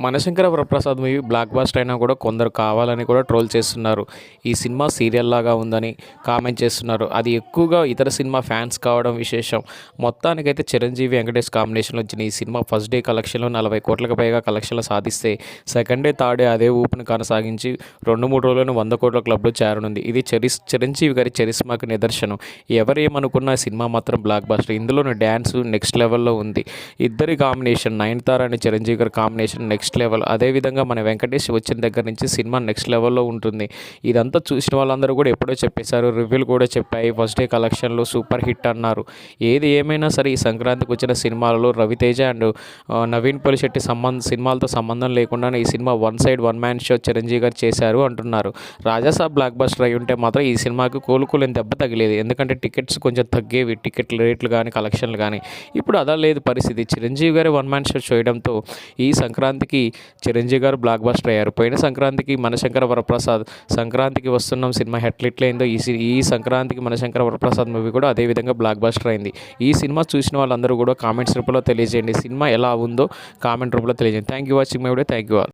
మనశంకర Varaprasad movie block buster అయినా కూడా కొందరు కావాలని కూడా ట్రోల్ చేస్తున్నారు. ఈ సినిమా సీరియల్ లాగా ఉందని కామెంట్ చేస్తున్నారు. అది ఎక్కువగా ఇతర సినిమా ఫ్యాన్స్ కావడం విశేషం. మొత్తానికైతే చిరంజీవి వెంకటేష్ కాంబినేషన్లో వచ్చిన ఈ సినిమా ఫస్ట్ డే కలెక్షన్లో 40 కోట్లకు పైగా కలెక్షన్లు సాధిస్తే సెకండ్ డే థర్డ్ డే అదే ఊపును కొనసాగించి 2-3 రోజుల్లోనే 100 కోట్ల క్లబ్లో చేరనుంది. ఇది చిరంజీవి గారి చరిస్మాకి నిదర్శనం. ఎవరేమనుకున్న సినిమా మాత్రం బ్లాక్ బస్టర్. ఇందులోని డ్యాన్స్ నెక్స్ట్ లెవెల్లో ఉంది. ఇద్దరి కాంబినేషన్ నయనతార అని చిరంజీవి గారి కాంబినేషన్ నెక్స్ట్ లెవెల్. అదేవిధంగా మన వెంకటేష్ వచ్చిన దగ్గర నుంచి సినిమా నెక్స్ట్ లెవెల్లో ఉంటుంది. ఇదంతా చూసిన వాళ్ళందరూ కూడా ఎప్పుడో చెప్పేశారు. రివ్యూలు కూడా చెప్పాయి. ఫస్ట్ డే కలెక్షన్లో సూపర్ హిట్ అన్నారు. ఏది ఏమైనా సరే ఈ సంక్రాంతికి వచ్చిన సినిమాలలో రవితేజ అండ్ నవీన్ పొలిశెట్టి సినిమాలతో సంబంధం లేకుండానే ఈ cinema one man show Chiranjeevi గారు చేశారు అంటున్నారు. రాజాసాబ్ బ్లాక్ బస్టర్ అయి ఉంటే మాత్రం ఈ సినిమాకి కోలుకోలేని దెబ్బ తగిలేది. ఎందుకంటే టికెట్స్ కొంచెం తగ్గేవి, టికెట్ రేట్లు కానీ కలెక్షన్లు కానీ. ఇప్పుడు అదా లేదు పరిస్థితి. చిరంజీవి గారి వన్ మ్యాన్ షో చేయడంతో ఈ సంక్రాంతికి చిరంజీవి గారు బ్లాక్ బస్టర్ అయ్యారు. పోయిన సంక్రాంతికి మనశంకర వరప్రసాద్ సంక్రాంతికి వస్తున్నాం సినిమా ఎట్లయిందో ఈ సంక్రాంతికి మనశంకర వరప్రసాద్ మూవీ కూడా అదేవిధంగా బ్లాక్ బస్టర్ అయింది. ఈ సినిమా చూసిన వాళ్ళందరూ కూడా కామెంట్స్ రూపంలో తెలియజేయండి. సినిమా ఎలా ఉందో కామెంట్ రూపంలో తెలియజేయండి. Thank you watching my video. Thank you all.